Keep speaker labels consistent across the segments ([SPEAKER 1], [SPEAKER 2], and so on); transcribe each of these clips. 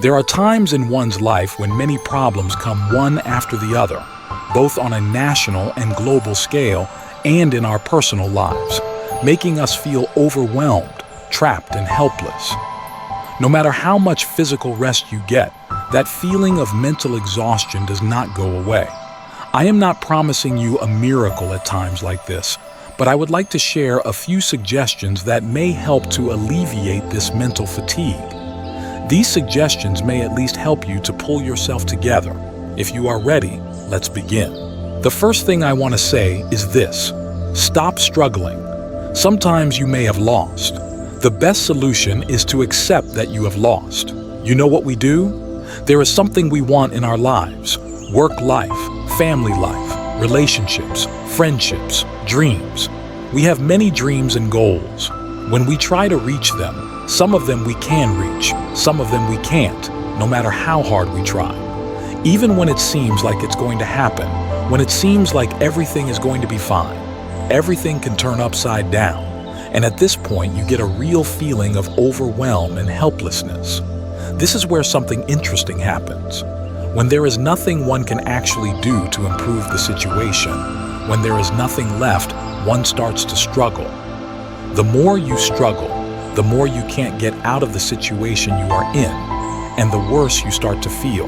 [SPEAKER 1] There are times in one's life when many problems come one after the other, both on a national and global scale and in our personal lives, making us feel overwhelmed, trapped, and helpless. No matter how much physical rest you get, that feeling of mental exhaustion does not go away. I am not promising you a miracle at times like this, but I would like to share a few suggestions that may help to alleviate this mental fatigue. These suggestions may at least help you to pull yourself together. If you are ready, let's begin. The first thing I want to say is this: stop struggling. Sometimes you may have lost. The best solution is to accept that you have lost. You know what we do? There is something we want in our lives: work life, family life, relationships, friendships, dreams. We have many dreams and goals. When we try to reach them, some of them we can reach, some of them we can't, no matter how hard we try. Even when it seems like it's going to happen, when it seems like everything is going to be fine, everything can turn upside down. And at this point, you get a real feeling of overwhelm and helplessness. This is where something interesting happens. When there is nothing one can actually do to improve the situation, when there is nothing left, one starts to struggle. The more you struggle, the more you can't get out of the situation you are in, and the worse you start to feel.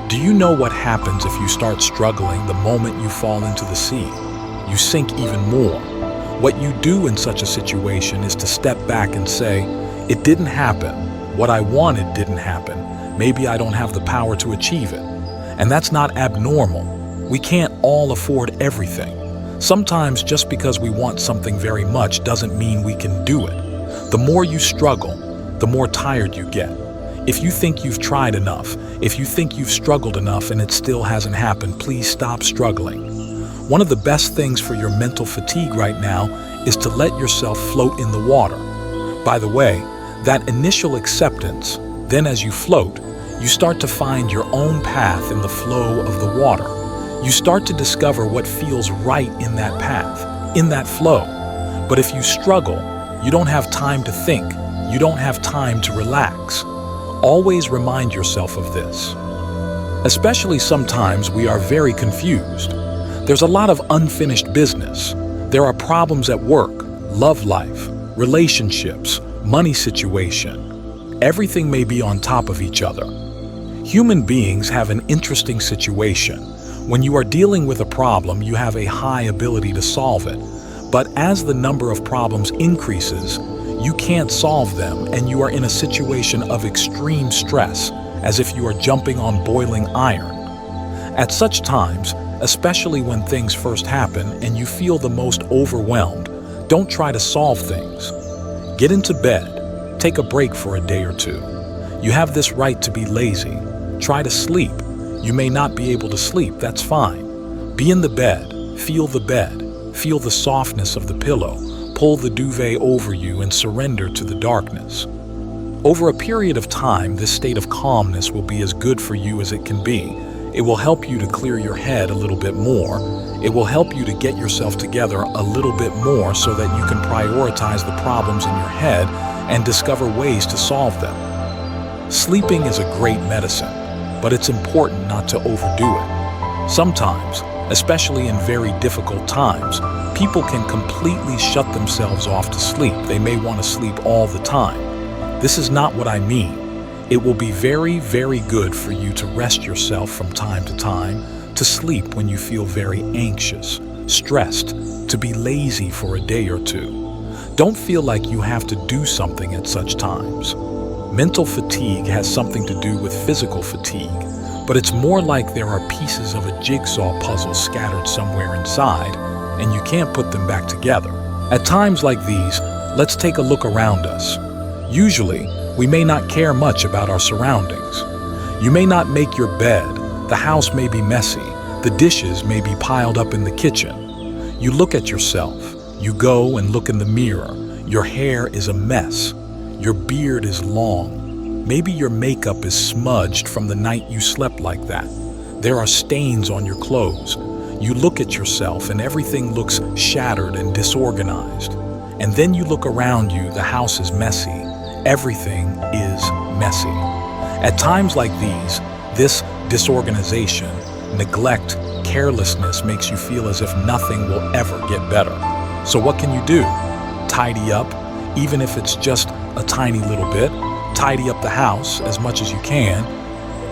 [SPEAKER 1] Do you know what happens if you start struggling the moment you fall into the sea? You sink even more. What you do in such a situation is to step back and say, "It didn't happen. What I wanted didn't happen. Maybe I don't have the power to achieve it." And that's not abnormal. We can't all afford everything. Sometimes just because we want something very much doesn't mean we can do it. The more you struggle, the more tired you get. If you think you've tried enough, if you think you've struggled enough and it still hasn't happened, please stop struggling. One of the best things for your mental fatigue right now is to let yourself float in the water. By the way, that initial acceptance, then as you float, you start to find your own path in the flow of the water. You start to discover what feels right in that path, in that flow. But if you struggle, you don't have time to think. You don't have time to relax. Always remind yourself of this. Especially sometimes we are very confused. There's a lot of unfinished business. There are problems at work, love life, relationships, money situation. Everything may be on top of each other. Human beings have an interesting situation. When you are dealing with a problem, you have a high ability to solve it. But as the number of problems increases, you can't solve them and you are in a situation of extreme stress, as if you are jumping on boiling iron. At such times, especially when things first happen and you feel the most overwhelmed, don't try to solve things. Get into bed. Take a break for a day or two. You have this right to be lazy. Try to sleep. You may not be able to sleep, that's fine. Be in the bed. Feel the bed. Feel the softness of the pillow. Pull the duvet over you and surrender to the darkness. Over a period of time, this state of calmness will be as good for you as it can be. It will help you to clear your head a little bit more. It will help you to get yourself together a little bit more so that you can prioritize the problems in your head and discover ways to solve them. Sleeping is a great medicine, but it's important not to overdo it. Sometimes, especially in very difficult times, people can completely shut themselves off to sleep. They may want to sleep all the time. This is not what I mean. It will be very, very good for you to rest yourself from time to time, to sleep when you feel very anxious, stressed, to be lazy for a day or two. Don't feel like you have to do something at such times. Mental fatigue has something to do with physical fatigue, but it's more like there are pieces of a jigsaw puzzle scattered somewhere inside, and you can't put them back together. At times like these, let's take a look around us. Usually, we may not care much about our surroundings. You may not make your bed, the house may be messy, the dishes may be piled up in the kitchen. You look at yourself, you go and look in the mirror, your hair is a mess, your beard is long, maybe your makeup is smudged from the night you slept like that. There are stains on your clothes. You look at yourself and everything looks shattered and disorganized. And then you look around you, the house is messy. Everything is messy. At times like these, this disorganization, neglect, carelessness makes you feel as if nothing will ever get better. So what can you do? Tidy up, even if it's just a tiny little bit. Tidy up the house as much as you can.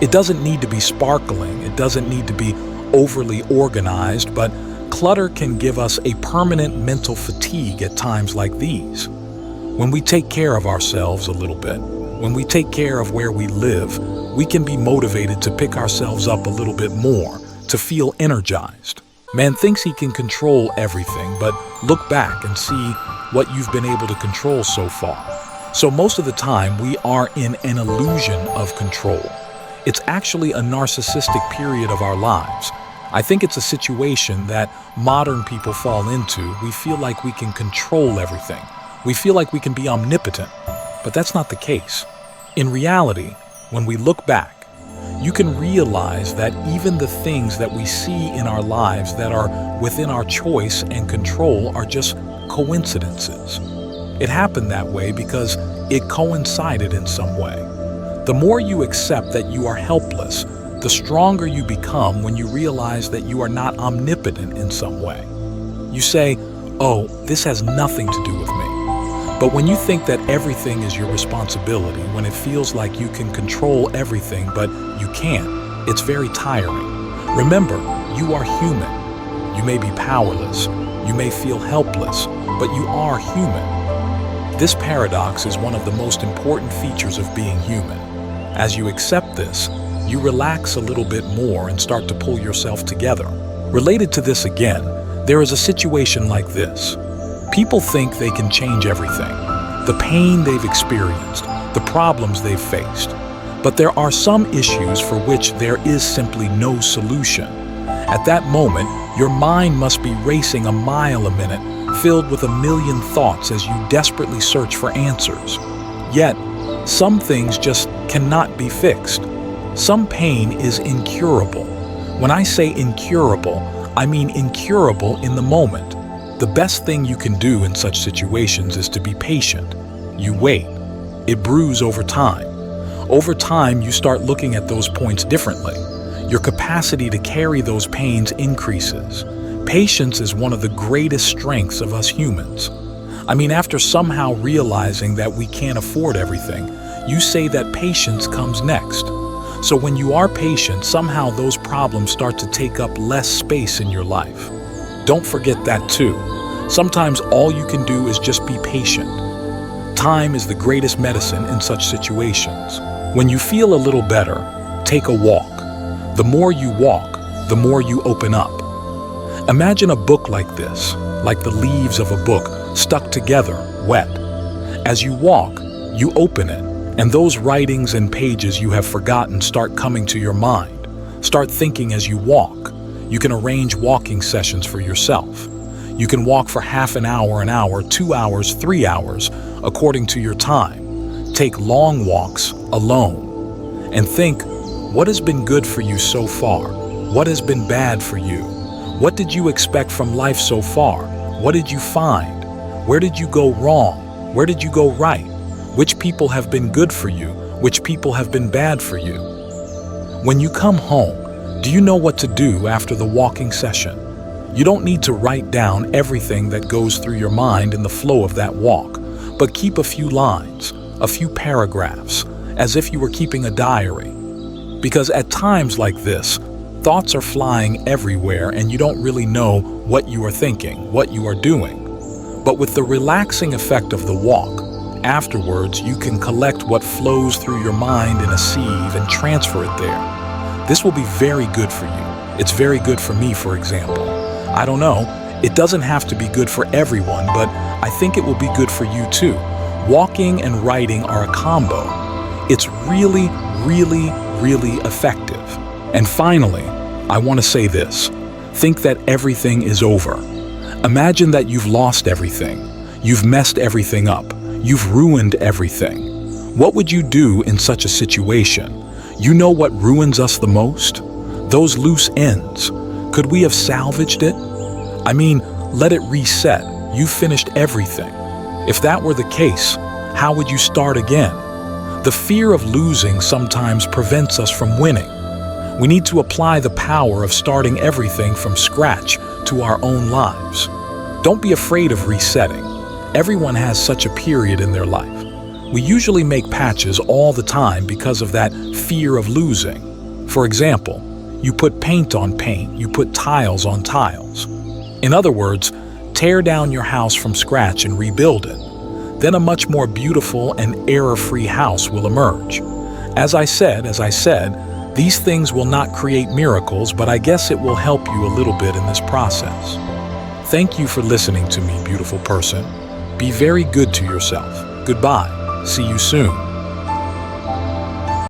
[SPEAKER 1] It doesn't need to be sparkling. It doesn't need to be overly organized, but clutter can give us a permanent mental fatigue at times like these. When we take care of ourselves a little bit, when we take care of where we live, we can be motivated to pick ourselves up a little bit more, to feel energized. Man thinks he can control everything, but look back and see what you've been able to control so far. So most of the time, we are in an illusion of control. It's actually a narcissistic period of our lives. I think it's a situation that modern people fall into. We feel like we can control everything. We feel like we can be omnipotent, but that's not the case. In reality, when we look back, you can realize that even the things that we see in our lives that are within our choice and control are just coincidences. It happened that way because it coincided in some way. The more you accept that you are helpless, the stronger you become when you realize that you are not omnipotent in some way. You say, "Oh, this has nothing to do with me." But when you think that everything is your responsibility, when it feels like you can control everything but you can't, it's very tiring. Remember, you are human. You may be powerless, you may feel helpless, but you are human. This paradox is one of the most important features of being human. As you accept this, you relax a little bit more and start to pull yourself together. Related to this again, there is a situation like this. People think they can change everything, the pain they've experienced, the problems they've faced. But there are some issues for which there is simply no solution. At that moment, your mind must be racing a mile a minute, filled with a million thoughts as you desperately search for answers. Yet, some things just cannot be fixed. Some pain is incurable. When I say incurable, I mean incurable in the moment. The best thing you can do in such situations is to be patient. You wait. It brews over time. Over time, you start looking at those points differently. Your capacity to carry those pains increases. Patience is one of the greatest strengths of us humans. I mean, after somehow realizing that we can't afford everything, you say that patience comes next. So when you are patient, somehow those problems start to take up less space in your life. Don't forget that too. Sometimes all you can do is just be patient. Time is the greatest medicine in such situations. When you feel a little better, take a walk. The more you walk, the more you open up. Imagine a book like this, like the leaves of a book, stuck together, wet. As you walk, you open it, and those writings and pages you have forgotten start coming to your mind. Start thinking as you walk. You can arrange walking sessions for yourself. You can walk for half an hour, 2 hours, 3 hours, according to your time. Take long walks alone. And think, what has been good for you so far? What has been bad for you? What did you expect from life so far? What did you find? Where did you go wrong? Where did you go right? Which people have been good for you? Which people have been bad for you? When you come home, do you know what to do after the walking session? You don't need to write down everything that goes through your mind in the flow of that walk, but keep a few lines, a few paragraphs, as if you were keeping a diary. Because at times like this, thoughts are flying everywhere and you don't really know what you are thinking, what you are doing. But with the relaxing effect of the walk, afterwards you can collect what flows through your mind in a sieve and transfer it there. This will be very good for you. It's very good for me, for example. I don't know, it doesn't have to be good for everyone, but I think it will be good for you too. Walking and writing are a combo. It's really, really effective. And finally, I want to say this. Think that everything is over. Imagine that you've lost everything. You've messed everything up. You've ruined everything. What would you do in such a situation? You know what ruins us the most? Those loose ends. Could we have salvaged it? I mean, let it reset. You finished everything. If that were the case, how would you start again? The fear of losing sometimes prevents us from winning. We need to apply the power of starting everything from scratch to our own lives. Don't be afraid of resetting. Everyone has such a period in their life. We usually make patches all the time because of that fear of losing. For example, you put paint on paint, you put tiles on tiles. In other words, tear down your house from scratch and rebuild it. Then a much more beautiful and error-free house will emerge. As I said, these things will not create miracles, but I guess it will help you a little bit in this process. Thank you for listening to me, beautiful person. Be very good to yourself. Goodbye. See you soon.